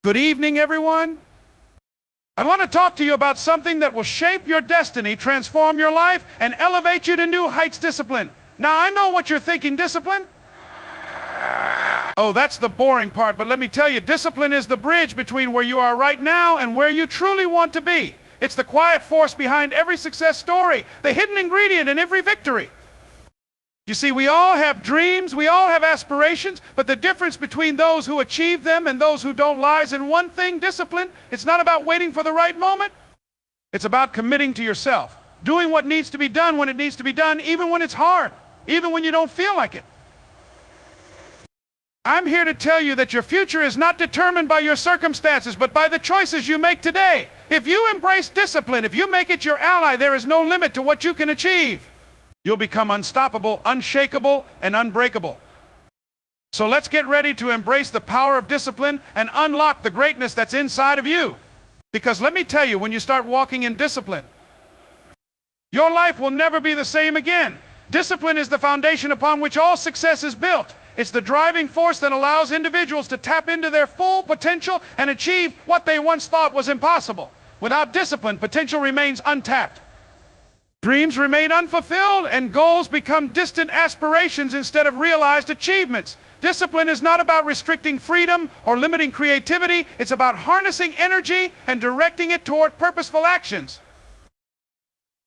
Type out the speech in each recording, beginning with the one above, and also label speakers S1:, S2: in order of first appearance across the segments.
S1: Good evening, everyone. I want to talk to you about something that will shape your destiny, transform your life, and elevate you to new heights. Discipline. Now, I know what you're thinking. Discipline? Oh, that's the boring part, but let me tell you, discipline is the bridge between where you are right now and where you truly want to be. It's the quiet force behind every success story, the hidden ingredient in every victory. You see, we all have dreams, we all have aspirations, but the difference between those who achieve them and those who don't lies in one thing: discipline. It's not about waiting for the right moment. It's about committing to yourself, doing what needs to be done when it needs to be done, even when it's hard, even when you don't feel like it. I'm here to tell you that your future is not determined by your circumstances, but by the choices you make today. If you embrace discipline, if you make it your ally, there is no limit to what you can achieve. You'll become unstoppable, unshakable, and unbreakable. So let's get ready to embrace the power of discipline and unlock the greatness that's inside of you. Because let me tell you, when you start walking in discipline, your life will never be the same again. Discipline is the foundation upon which all success is built. It's the driving force that allows individuals to tap into their full potential and achieve what they once thought was impossible. Without discipline, potential remains untapped. Dreams remain unfulfilled, and goals become distant aspirations instead of realized achievements. Discipline is not about restricting freedom or limiting creativity. It's about harnessing energy and directing it toward purposeful actions.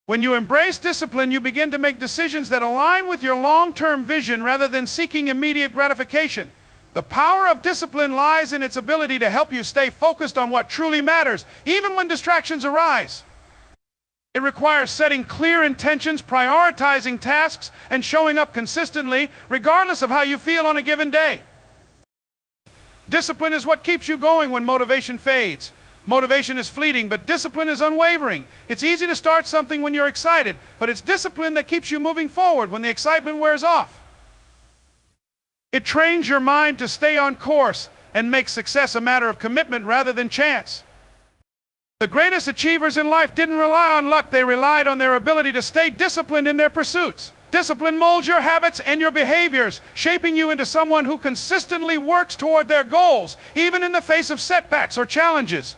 S1: When you embrace discipline, you begin to make decisions that align with your long-term vision rather than seeking immediate gratification. The power of discipline lies in its ability to help you stay focused on what truly matters, even when distractions arise. It requires setting clear intentions, prioritizing tasks, and showing up consistently, regardless of how you feel on a given day. Discipline is what keeps you going when motivation fades. Motivation is fleeting, but discipline is unwavering. It's easy to start something when you're excited, but it's discipline that keeps you moving forward when the excitement wears off. It trains your mind to stay on course and makes success a matter of commitment rather than chance. The greatest achievers in life didn't rely on luck. They relied on their ability to stay disciplined in their pursuits. Discipline molds your habits and your behaviors, shaping you into someone who consistently works toward their goals, even in the face of setbacks or challenges.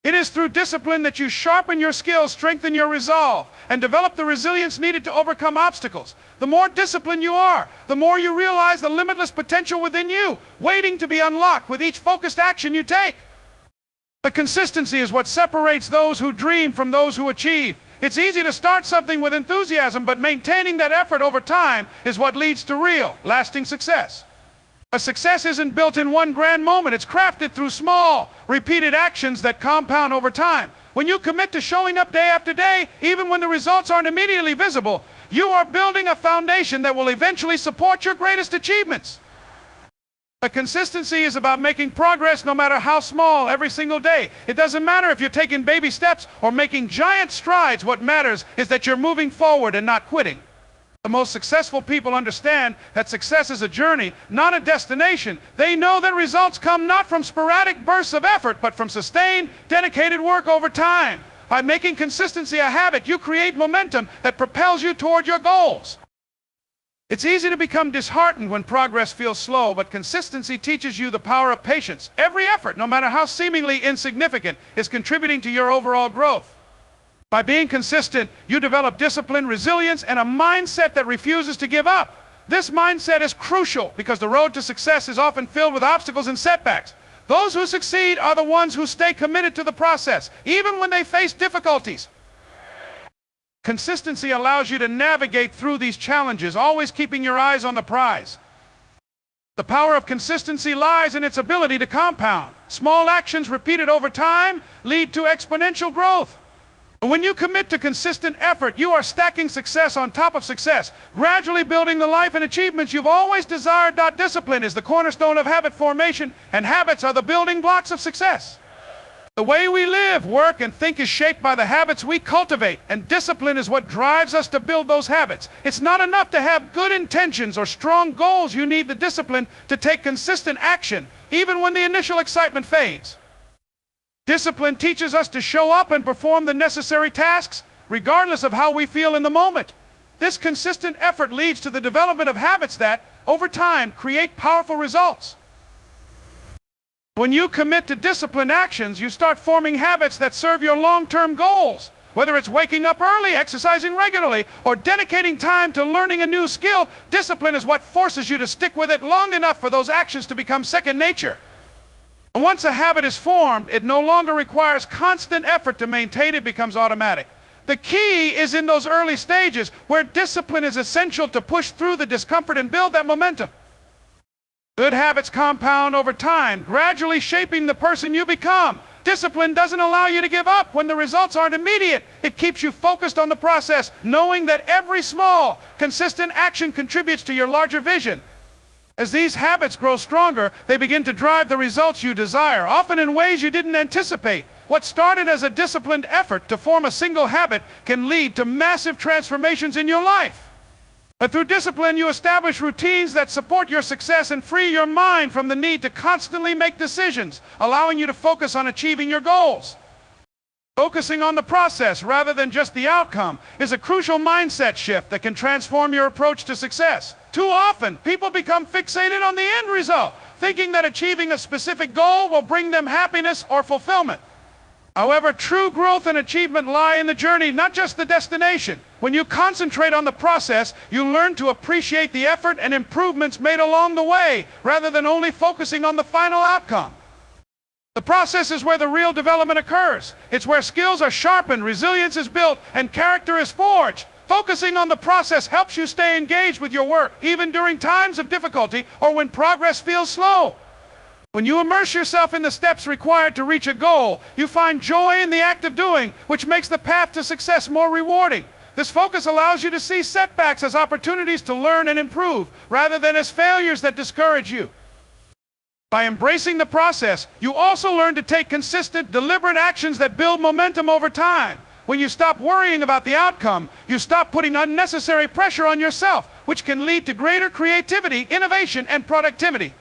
S1: It is through discipline that you sharpen your skills, strengthen your resolve, and develop the resilience needed to overcome obstacles. The more disciplined you are, the more you realize the limitless potential within you, waiting to be unlocked with each focused action you take. The consistency is what separates those who dream from those who achieve. It's easy to start something with enthusiasm, but maintaining that effort over time is what leads to real, lasting success. A success isn't built in one grand moment. It's crafted through small, repeated actions that compound over time. When you commit to showing up day after day, even when the results aren't immediately visible, you are building a foundation that will eventually support your greatest achievements. A consistency is about making progress no matter how small every single day. It doesn't matter if you're taking baby steps or making giant strides. What matters is that you're moving forward and not quitting. The most successful people understand that success is a journey, not a destination. They know that results come not from sporadic bursts of effort, but from sustained, dedicated work over time. By making consistency a habit, you create momentum that propels you toward your goals. It's easy to become disheartened when progress feels slow, but consistency teaches you the power of patience. Every effort, no matter how seemingly insignificant, is contributing to your overall growth. By being consistent, you develop discipline, resilience, and a mindset that refuses to give up. This mindset is crucial because the road to success is often filled with obstacles and setbacks. Those who succeed are the ones who stay committed to the process, even when they face difficulties. Consistency allows you to navigate through these challenges, always keeping your eyes on the prize. The power of consistency lies in its ability to compound. Small actions repeated over time lead to exponential growth. When you commit to consistent effort, you are stacking success on top of success, gradually building the life and achievements you've always desired. Discipline is the cornerstone of habit formation, and habits are the building blocks of success. The way we live, work, and think is shaped by the habits we cultivate, and discipline is what drives us to build those habits. It's not enough to have good intentions or strong goals. You need the discipline to take consistent action, even when the initial excitement fades. Discipline teaches us to show up and perform the necessary tasks, regardless of how we feel in the moment. This consistent effort leads to the development of habits that, over time, create powerful results. When you commit to disciplined actions, you start forming habits that serve your long-term goals. Whether it's waking up early, exercising regularly, or dedicating time to learning a new skill, discipline is what forces you to stick with it long enough for those actions to become second nature. And once a habit is formed, it no longer requires constant effort to maintain. It becomes automatic. The key is in those early stages where discipline is essential to push through the discomfort and build that momentum. Good habits compound over time, gradually shaping the person you become. Discipline doesn't allow you to give up when the results aren't immediate. It keeps you focused on the process, knowing that every small, consistent action contributes to your larger vision. As these habits grow stronger, they begin to drive the results you desire, often in ways you didn't anticipate. What started as a disciplined effort to form a single habit can lead to massive transformations in your life. But through discipline, you establish routines that support your success and free your mind from the need to constantly make decisions, allowing you to focus on achieving your goals. Focusing on the process rather than just the outcome is a crucial mindset shift that can transform your approach to success. Too often, people become fixated on the end result, thinking that achieving a specific goal will bring them happiness or fulfillment. However, true growth and achievement lie in the journey, not just the destination. When you concentrate on the process, you learn to appreciate the effort and improvements made along the way, rather than only focusing on the final outcome. The process is where the real development occurs. It's where skills are sharpened, resilience is built, and character is forged. Focusing on the process helps you stay engaged with your work, even during times of difficulty or when progress feels slow. When you immerse yourself in the steps required to reach a goal, you find joy in the act of doing, which makes the path to success more rewarding. This focus allows you to see setbacks as opportunities to learn and improve, rather than as failures that discourage you. By embracing the process, you also learn to take consistent, deliberate actions that build momentum over time. When you stop worrying about the outcome, you stop putting unnecessary pressure on yourself, which can lead to greater creativity, innovation, and productivity.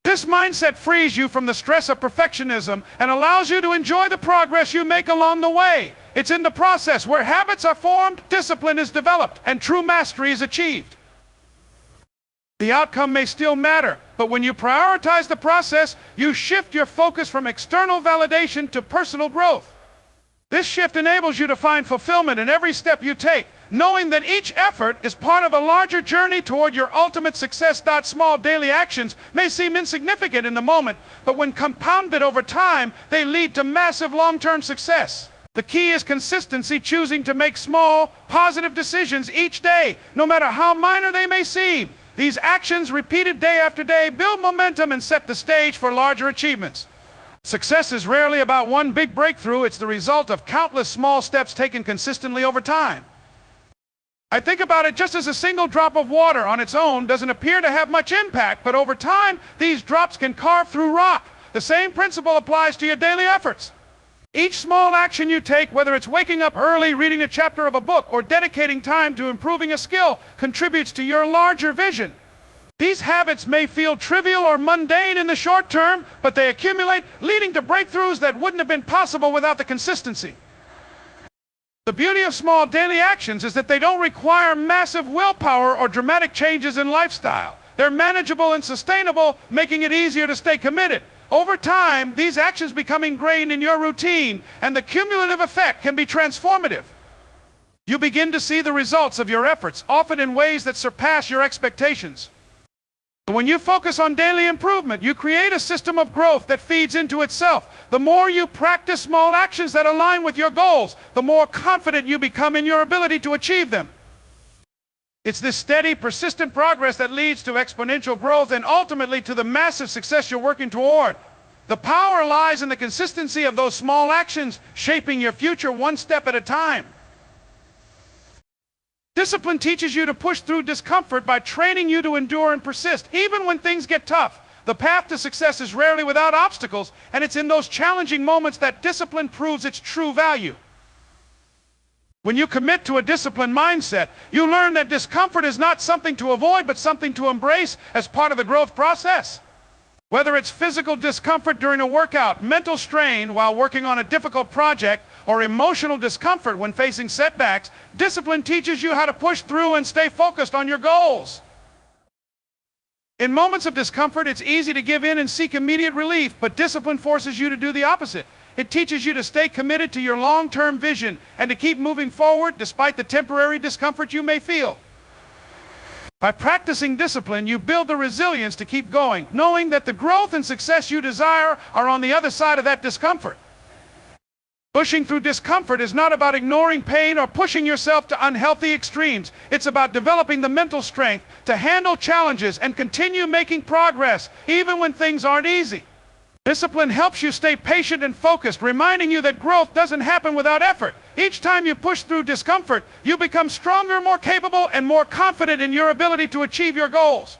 S1: This mindset frees you from the stress of perfectionism and allows you to enjoy the progress you make along the way. It's in the process where habits are formed, discipline is developed, and true mastery is achieved. The outcome may still matter, but when you prioritize the process, you shift your focus from external validation to personal growth. This shift enables you to find fulfillment in every step you take, knowing that each effort is part of a larger journey toward your ultimate success. Small daily actions may seem insignificant in the moment, but when compounded over time, they lead to massive long-term success. The key is consistency, choosing to make small, positive decisions each day, no matter how minor they may seem. These actions, repeated day after day, build momentum and set the stage for larger achievements. Success is rarely about one big breakthrough. It's the result of countless small steps taken consistently over time. I think about it just as a single drop of water on its own doesn't appear to have much impact, but over time, these drops can carve through rock. The same principle applies to your daily efforts. Each small action you take, whether it's waking up early, reading a chapter of a book, or dedicating time to improving a skill, contributes to your larger vision. These habits may feel trivial or mundane in the short term, but they accumulate, leading to breakthroughs that wouldn't have been possible without the consistency. The beauty of small daily actions is that they don't require massive willpower or dramatic changes in lifestyle. They're manageable and sustainable, making it easier to stay committed. Over time, these actions become ingrained in your routine, and the cumulative effect can be transformative. You begin to see the results of your efforts, often in ways that surpass your expectations. When you focus on daily improvement, you create a system of growth that feeds into itself. The more you practice small actions that align with your goals, the more confident you become in your ability to achieve them. It's this steady, persistent progress that leads to exponential growth and ultimately to the massive success you're working toward. The power lies in the consistency of those small actions, shaping your future one step at a time. Discipline teaches you to push through discomfort by training you to endure and persist, even when things get tough. The path to success is rarely without obstacles, and it's in those challenging moments that discipline proves its true value. When you commit to a disciplined mindset, you learn that discomfort is not something to avoid, but something to embrace as part of the growth process. Whether it's physical discomfort during a workout, mental strain while working on a difficult project, or emotional discomfort when facing setbacks, discipline teaches you how to push through and stay focused on your goals. In moments of discomfort, it's easy to give in and seek immediate relief, but discipline forces you to do the opposite. It teaches you to stay committed to your long-term vision and to keep moving forward despite the temporary discomfort you may feel. By practicing discipline, you build the resilience to keep going, knowing that the growth and success you desire are on the other side of that discomfort. Pushing through discomfort is not about ignoring pain or pushing yourself to unhealthy extremes. It's about developing the mental strength to handle challenges and continue making progress, even when things aren't easy. Discipline helps you stay patient and focused, reminding you that growth doesn't happen without effort. Each time you push through discomfort, you become stronger, more capable, and more confident in your ability to achieve your goals.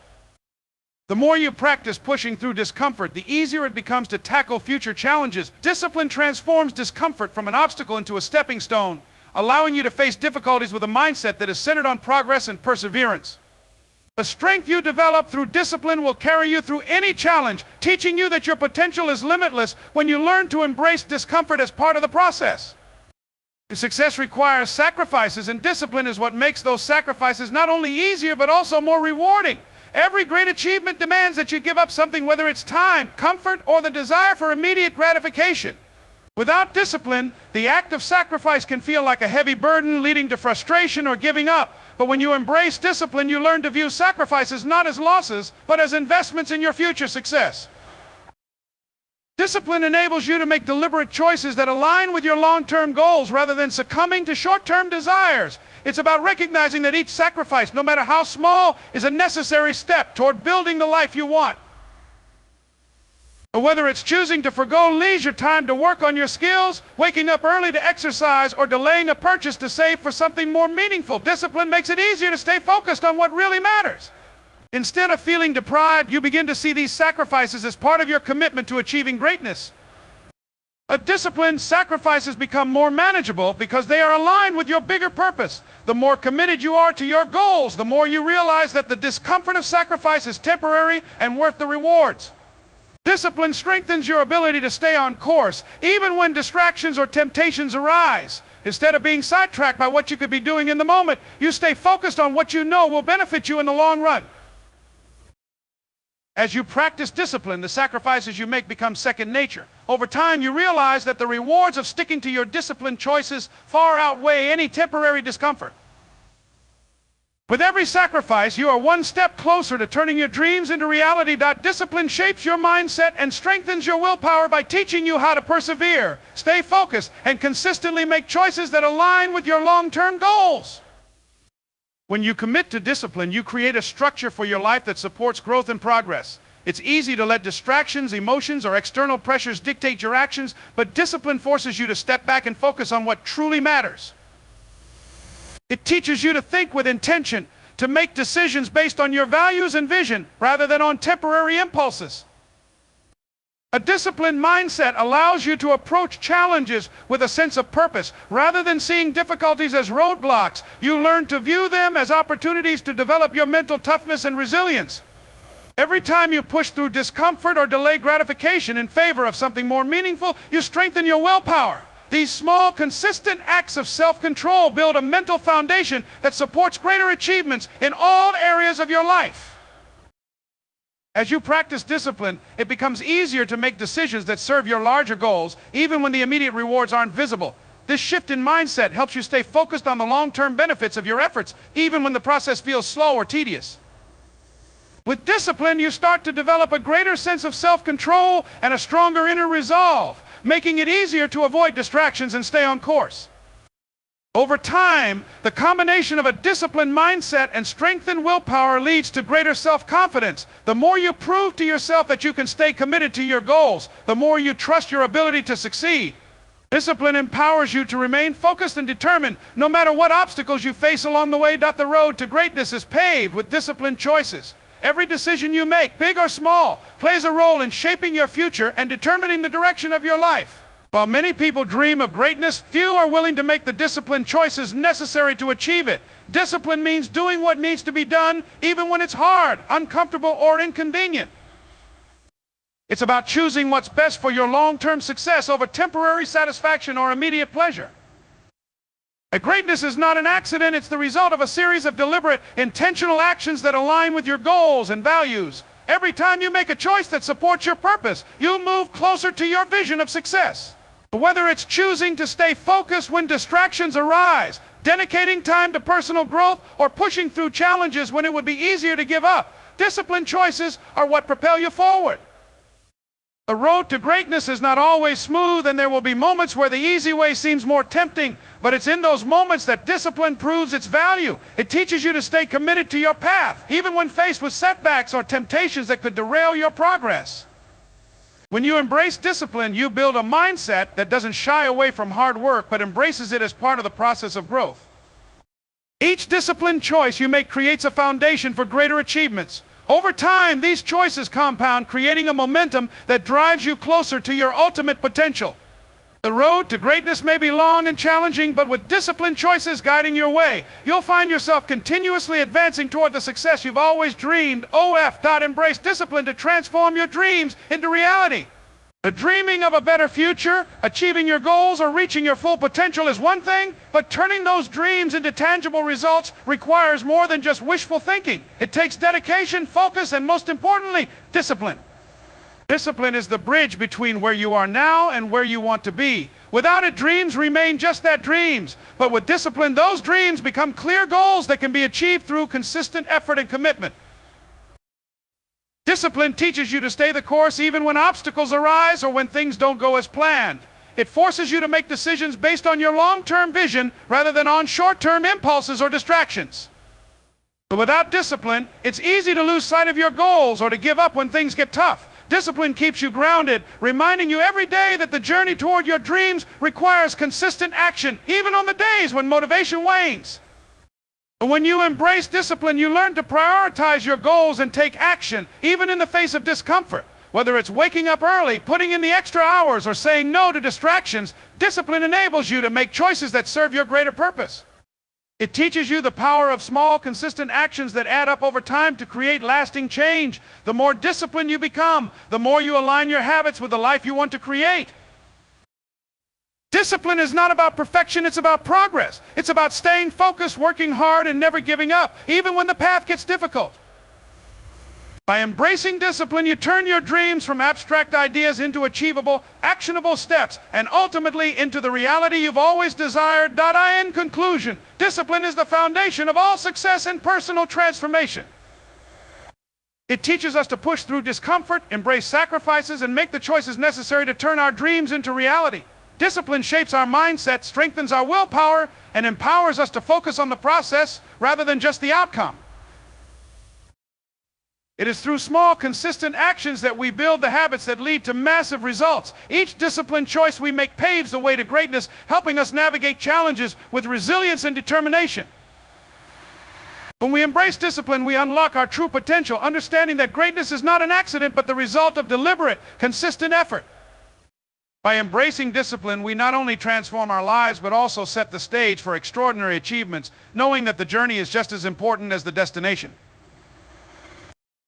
S1: The more you practice pushing through discomfort, the easier it becomes to tackle future challenges. Discipline transforms discomfort from an obstacle into a stepping stone, allowing you to face difficulties with a mindset that is centered on progress and perseverance. The strength you develop through discipline will carry you through any challenge, teaching you that your potential is limitless when you learn to embrace discomfort as part of the process. Success requires sacrifices, and discipline is what makes those sacrifices not only easier but also more rewarding. Every great achievement demands that you give up something, whether it's time, comfort, or the desire for immediate gratification. Without discipline, the act of sacrifice can feel like a heavy burden, leading to frustration or giving up. But when you embrace discipline, you learn to view sacrifices not as losses, but as investments in your future success. Discipline enables you to make deliberate choices that align with your long-term goals rather than succumbing to short-term desires. It's about recognizing that each sacrifice, no matter how small, is a necessary step toward building the life you want. Whether it's choosing to forgo leisure time to work on your skills, waking up early to exercise, or delaying a purchase to save for something more meaningful, discipline makes it easier to stay focused on what really matters. Instead of feeling deprived, you begin to see these sacrifices as part of your commitment to achieving greatness. A disciplined sacrifices become more manageable because they are aligned with your bigger purpose. The more committed you are to your goals, the more you realize that the discomfort of sacrifice is temporary and worth the rewards. Discipline strengthens your ability to stay on course, even when distractions or temptations arise. Instead of being sidetracked by what you could be doing in the moment, you stay focused on what you know will benefit you in the long run. As you practice discipline, the sacrifices you make become second nature. Over time, you realize that the rewards of sticking to your disciplined choices far outweigh any temporary discomfort. With every sacrifice, you are one step closer to turning your dreams into reality. Discipline shapes your mindset and strengthens your willpower by teaching you how to persevere, stay focused, and consistently make choices that align with your long-term goals. When you commit to discipline, you create a structure for your life that supports growth and progress. It's easy to let distractions, emotions, or external pressures dictate your actions, but discipline forces you to step back and focus on what truly matters. It teaches you to think with intention, to make decisions based on your values and vision rather than on temporary impulses. A disciplined mindset allows you to approach challenges with a sense of purpose. Rather than seeing difficulties as roadblocks, you learn to view them as opportunities to develop your mental toughness and resilience. Every time you push through discomfort or delay gratification in favor of something more meaningful, you strengthen your willpower. These small, consistent acts of self-control build a mental foundation that supports greater achievements in all areas of your life. As you practice discipline, it becomes easier to make decisions that serve your larger goals, even when the immediate rewards aren't visible. This shift in mindset helps you stay focused on the long-term benefits of your efforts, even when the process feels slow or tedious. With discipline, you start to develop a greater sense of self-control and a stronger inner resolve, making it easier to avoid distractions and stay on course. Over time, the combination of a disciplined mindset and strengthened willpower leads to greater self-confidence. The more you prove to yourself that you can stay committed to your goals, the more you trust your ability to succeed. Discipline empowers you to remain focused and determined, no matter what obstacles you face along the way. The road to greatness is paved with disciplined choices. Every decision you make, big or small, plays a role in shaping your future and determining the direction of your life. While many people dream of greatness, few are willing to make the disciplined choices necessary to achieve it. Discipline means doing what needs to be done, even when it's hard, uncomfortable, or inconvenient. It's about choosing what's best for your long-term success over temporary satisfaction or immediate pleasure. Greatness is not an accident, it's the result of a series of deliberate, intentional actions that align with your goals and values. Every time you make a choice that supports your purpose, you move closer to your vision of success. Whether it's choosing to stay focused when distractions arise, dedicating time to personal growth, or pushing through challenges when it would be easier to give up, disciplined choices are what propel you forward. The road to greatness is not always smooth, and there will be moments where the easy way seems more tempting, but it's in those moments that discipline proves its value. It teaches you to stay committed to your path, even when faced with setbacks or temptations that could derail your progress. When you embrace discipline, you build a mindset that doesn't shy away from hard work, but embraces it as part of the process of growth. Each disciplined choice you make creates a foundation for greater achievements. Over time, these choices compound, creating a momentum that drives you closer to your ultimate potential. The road to greatness may be long and challenging, but with disciplined choices guiding your way, you'll find yourself continuously advancing toward the success you've always dreamed. Embrace discipline to transform your dreams into reality. Dreaming of a better future, achieving your goals, or reaching your full potential is one thing, but turning those dreams into tangible results requires more than just wishful thinking. It takes dedication, focus, and most importantly, discipline. Discipline is the bridge between where you are now and where you want to be. Without it, dreams remain just that, dreams. But with discipline, those dreams become clear goals that can be achieved through consistent effort and commitment. Discipline teaches you to stay the course even when obstacles arise or when things don't go as planned. It forces you to make decisions based on your long-term vision rather than on short-term impulses or distractions. But without discipline, it's easy to lose sight of your goals or to give up when things get tough. Discipline keeps you grounded, reminding you every day that the journey toward your dreams requires consistent action, even on the days when motivation wanes. When you embrace discipline, you learn to prioritize your goals and take action, even in the face of discomfort. Whether it's waking up early, putting in the extra hours, or saying no to distractions, discipline enables you to make choices that serve your greater purpose. It teaches you the power of small, consistent actions that add up over time to create lasting change. The more disciplined you become, the more you align your habits with the life you want to create. Discipline is not about perfection, it's about progress. It's about staying focused, working hard, and never giving up, even when the path gets difficult. By embracing discipline, you turn your dreams from abstract ideas into achievable, actionable steps, and ultimately into the reality you've always desired. In conclusion, discipline is the foundation of all success and personal transformation. It teaches us to push through discomfort, embrace sacrifices, and make the choices necessary to turn our dreams into reality. Discipline shapes our mindset, strengthens our willpower, and empowers us to focus on the process rather than just the outcome. It is through small, consistent actions that we build the habits that lead to massive results. Each disciplined choice we make paves the way to greatness, helping us navigate challenges with resilience and determination. When we embrace discipline, we unlock our true potential, understanding that greatness is not an accident, but the result of deliberate, consistent effort. By embracing discipline, we not only transform our lives, but also set the stage for extraordinary achievements, knowing that the journey is just as important as the destination.